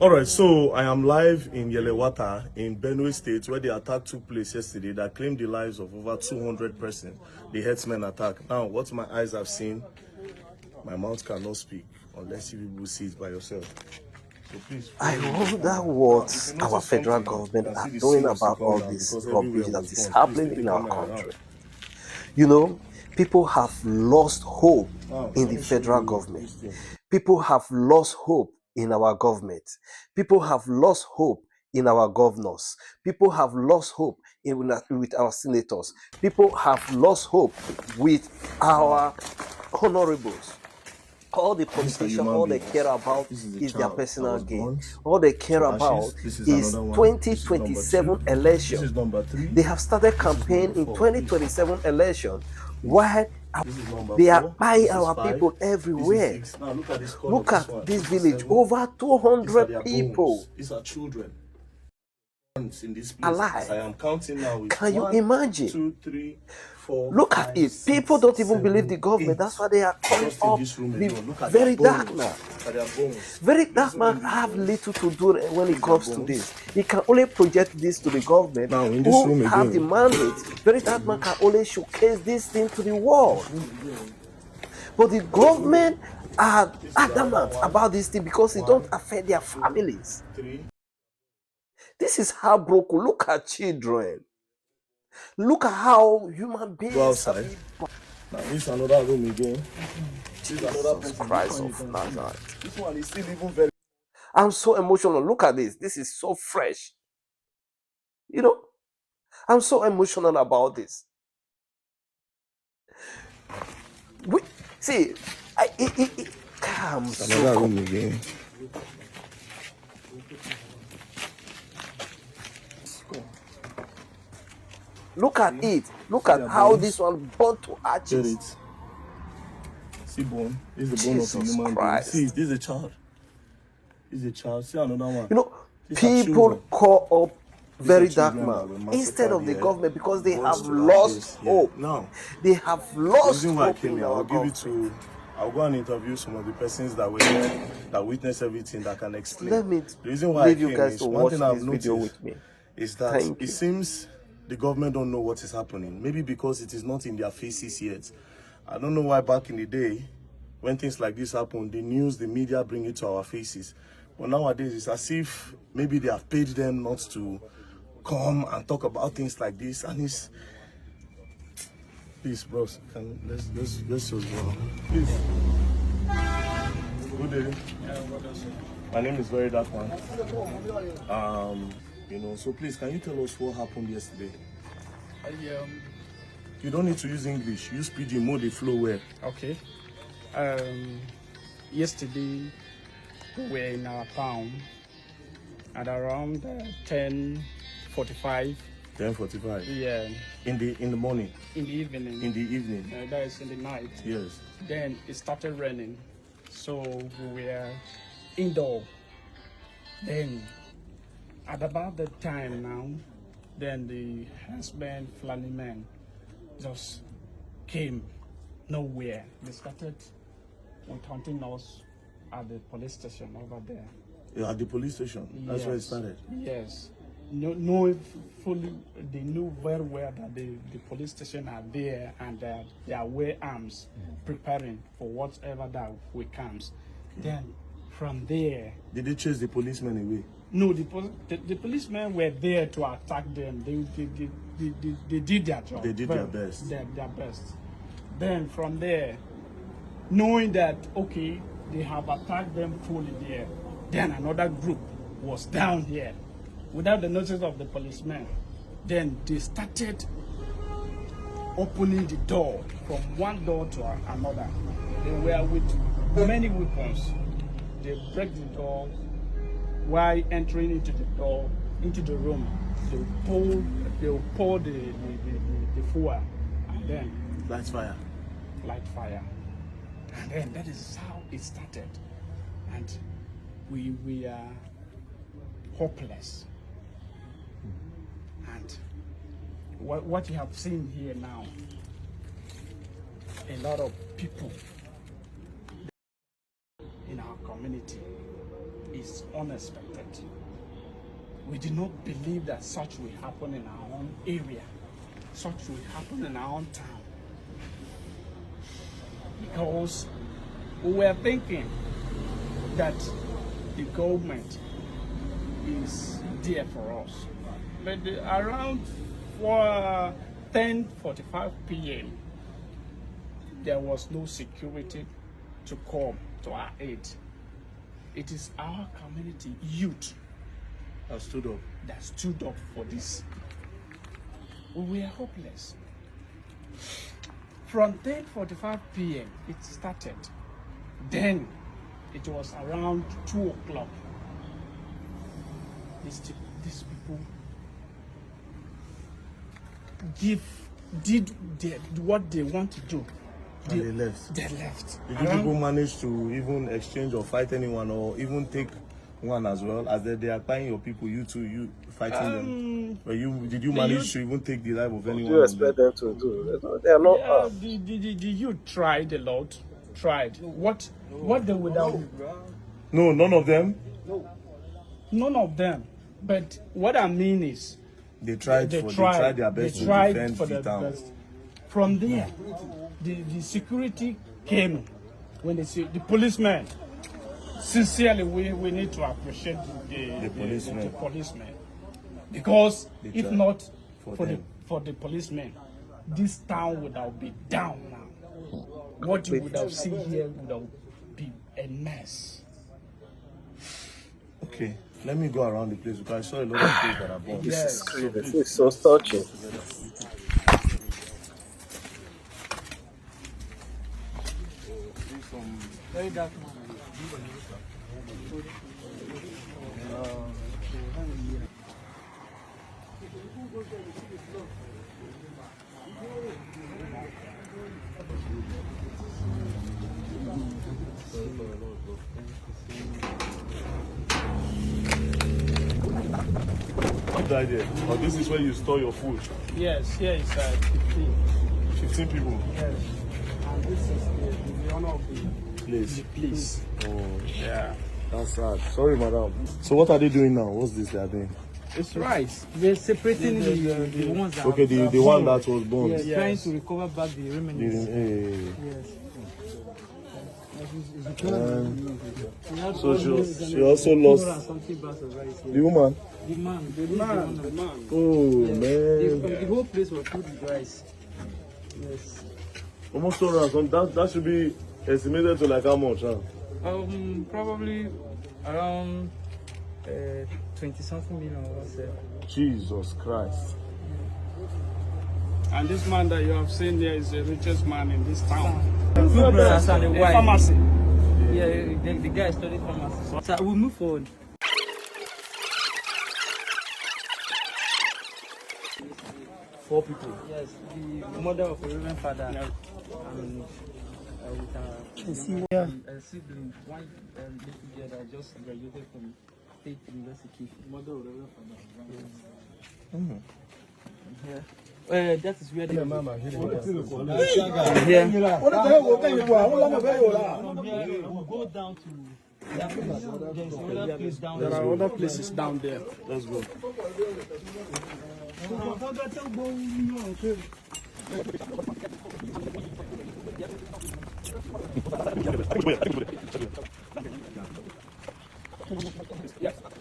All right, so I am live in Yelewata in Benue State, where the attack took place yesterday that claimed the lives of over 200 persons, the herdsmen attack. Now, what my eyes have seen, my mouth cannot speak unless you people see it by yourself. So please, I wonder what our federal government are doing about all this rubbish that is happening in our country. You know, people have lost hope in the federal government. People have lost hope in our government. People have lost hope in our governors. People have lost hope with our senators. People have lost hope with our honorables. All the politicians, all they care about is their personal gain. All they care about is 2027 election. They have started campaign in 2027 election. Why they are buying our people everywhere? Look at this village, over 200 people. These are children in this place. Alive. I am counting now. Can you imagine? 2, 3, 4, Look 5, at it. 6, People don't even 7, believe the government. 8. That's why they are calling Just in up this room the alone. Look at VeryDarkMan. VeryDarkMan Bones. have little to do when it comes to this. He can only project this to the government. Now, in this room have again, the mandate. VeryDarkMan can only showcase this thing to the world. But the government are adamant about this thing because it don't affect their families. This is heartbroken. Look at children. Look at how human beings go outside. Now this is another room again. This is another Christ of Nazareth. This one is still even very. I'm so emotional. Look at this. This is so fresh. You know, I'm so emotional about this. See, Another room again. Look at it. Look at how this one burnt to ashes. Get it. See bone. This is the bone of a human being. See, this is a child. This is a child. See another one. You know, people call up VeryDarkMan instead of the government because they have lost hope. Now, they have lost hope. I came here, I'll give it to. I'll go and interview some of the persons that were there, that witnessed everything, that can explain. Let me the reason why leave you guys to watch this video with me. Is that it seems the government don't know what is happening. Maybe because it is not in their faces yet. I don't know why back in the day, when things like this happen, the news, the media bring it to our faces. But nowadays, it's as if maybe they have paid them not to come and talk about things like this. And it's... Please, bros, let's just go. Please. Good day. My name is VeryDarkMan. You know, so please, can you tell us what happened yesterday? You don't need to use English. Use pidgin, mode the flow well. Okay. Yesterday, we were in our town at around 10:45. 10:45. Yeah. In the morning. In the evening. In the evening. That is in the night. Yes. Then it started raining, so we were indoor. Then, at about that time now, then the herdsmen, Fulani men, just came nowhere. They started hunting us at the police station over there. Yeah, at the police station. That's where it started. Yes. They knew very well that the police station are there and they are wear arms, preparing for whatever that will comes. Then from there, did they chase the policemen away? No, the policemen were there to attack them. They did their job. They did their best. Their best. Then from there, knowing that okay, they have attacked them fully there, then another group was down here without the notice of the policemen. Then they started opening the door from one door to another. They were with many weapons. They break the door. While entering into the door, into the room, they'll pour the fuel, and then light fire. And then that is how it started. And we are hopeless. And what you have seen here now, a lot of people in our community is unexpected. We did not believe that such will happen in our own area, such will happen in our own town. Because we were thinking that the government is there for us. But around 10:45 p.m., there was no security to come to our aid. It is our community youth I stood up. that stood up for this. We were hopeless. From 10:45 p.m. it started. Then it was around 2 o'clock. These people did what they want to do. And they left. They left. Did you people manage to even exchange or fight anyone, or even take one as well? As they are buying your people, you fighting them? But did you manage to even take the life of anyone? What do you expect them to do? They are not us. The youth tried a lot. Tried. What they would have. No, none of them. None of them. But what I mean is, They tried their best to defend the town. From there, the security came. When they see the policemen, sincerely, we need to appreciate the policemen. Because if not for the policemen, this town would have been down now. What you would have seen here would have been a mess. Okay, let me go around the place because I saw a lot of things that are burned. This is crazy. This is so touching. VeryDarkMan. Good idea. Oh, this is where you store your food. Yes, here is 15. 15 people. Yes. And this is the owner of the Place. place. Oh, Yeah. that's sad. Sorry, madam. So what are they doing now? What's this they are doing? It's rice. They're separating the ones that Okay, the one that was burned. yes, trying to recover back the remnants. Yes. So she also lost Something bags of rice here. the woman. The man. Oh man, The whole place was filled with rice. Yes. almost 200. That should be estimated to like how much? Huh? Probably around 20-something million. I would say. Jesus Christ. And this man that you have seen here is the richest man in this town. Two brothers and a A wife. pharmacy. Yeah, the guy studied pharmacy. So we'll move forward. Four people. Yes, the mother of a reverend father and with a sibling, one little girl that just graduated from State University, mother of a reverend father. Yes. That is where the here. We'll go down to that place. There's another place down There there. are other places down there. Let's go.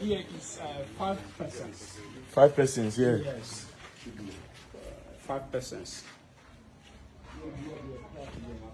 Here is 5 persons. 5 persons here. Yes. 5 persons.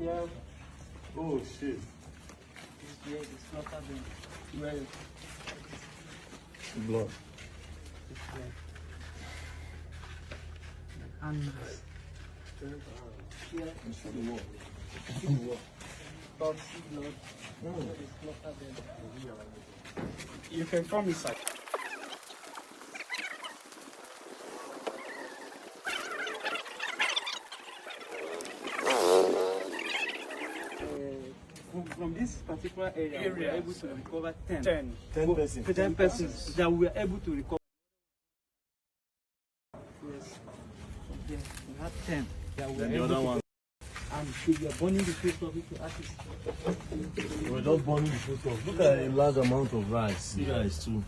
Yeah, Oh shit. yeah, it's not happening. Well, Blood. Animals. Yeah, you can come inside. From this particular area, we were able to recover 10. 10. 10 persons. 10 persons that we were able to recover. Yes. Yeah, we had 10 that we were And the able other to. one. And if you are burning the food for people, artists. We're just burning the food stuff. Look at a large amount of rice. You guys too.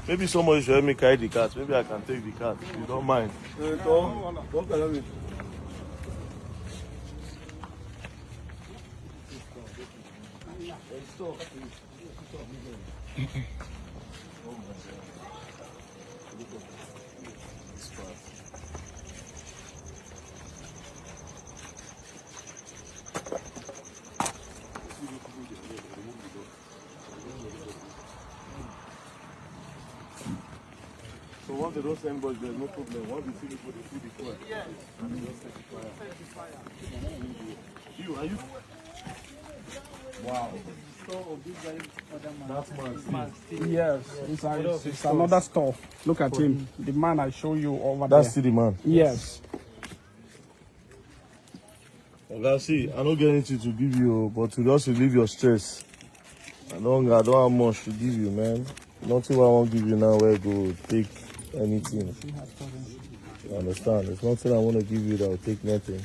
Maybe somebody should help me carry the cat. Maybe I can take the cat. If you don't mind. So once they don't send boys, there's no problem. Once they see people, they see the fire. Yes. And they just set the fire. You, are you? Wow. That's man. Yes, it's another store. Look at him. The man I show you over there. That's still the man. Yes. Okay, see, I don't get anything to give you, but to just relieve your stress. I don't have much to give you, man. Nothing I won't give you now where go take anything. You understand? There's nothing I want to give you that will take nothing.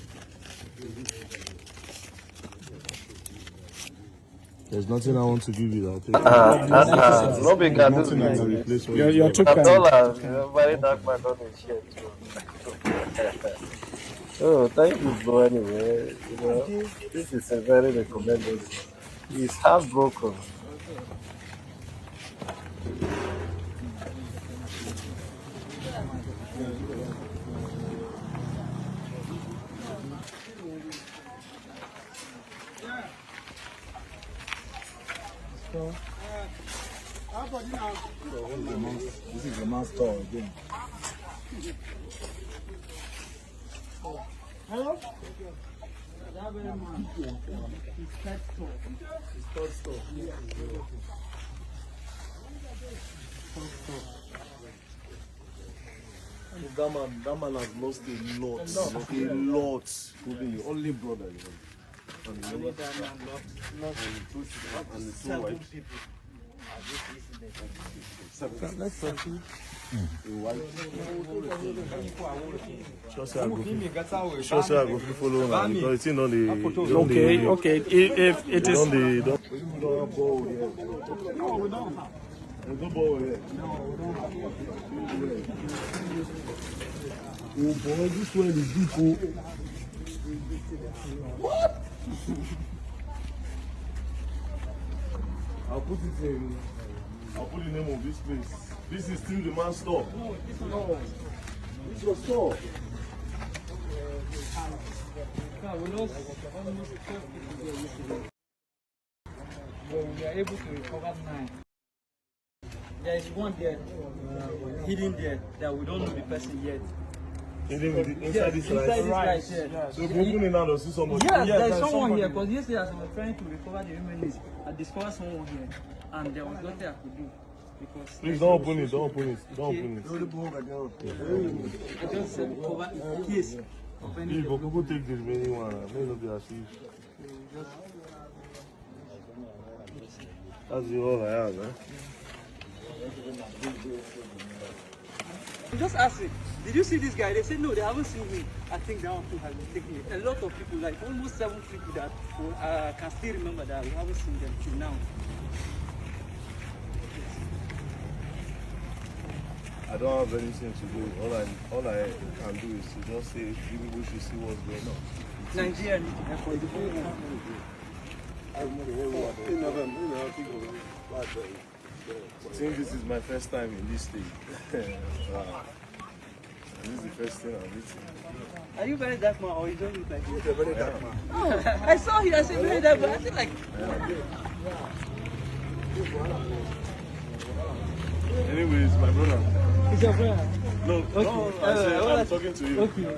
There's nothing I want to give you that will take nothing. No big guy, this Nothing that will replace what You're you too $1, kind. very dark man on his share too. Oh, thank you, bro. Anyway, you know, this is a very recommended. He's heartbroken. This is the man's store again. Hello? That man has lost a lot. Could be your only brother, you know. And the two wives. Let's proceed. Sure say I go follow now because it's in on the Okay. If it is. on the don't have ball here. No, we don't have. There's no ball here. Oh boy, this one is deep. What? I'll put the name of this place. This is still the man's store. No. It's your store. We lost almost 12 people there yesterday. But we are able to recover 9. There is one there, hidden there, that we don't know the person yet. Inside this Inside rice. this rice, yeah. So if you open it now, you'll see somebody. Yes, Yes, there's there's someone here, somebody. because yesterday as I was trying to recover the remains, I discovered someone here, and there was nothing I could do. Because Please don't open it. Don't open it. Don't open it. I just covered in case of any. Please, but people take the remaining one. May not be as if. That's the all I have, eh? Just ask it. Did you see this guy? They said no, they haven't seen me. I think that one too has been taken. A lot of people, like almost 7 people that can still remember that we haven't seen them till now. I don't have anything to do. All I can do is to just say people should see what's going on. Nigeria need to help for the whole world. I think this is my first time in this state. This is the first thing I'm eating. Are you very dark man or you don't look like you? You're very dark man. Oh, I saw you. I said very dark man. I feel like. Anyways, my brother. It's your brother. No, Okay. no, I said, I'm talking to you. Okay.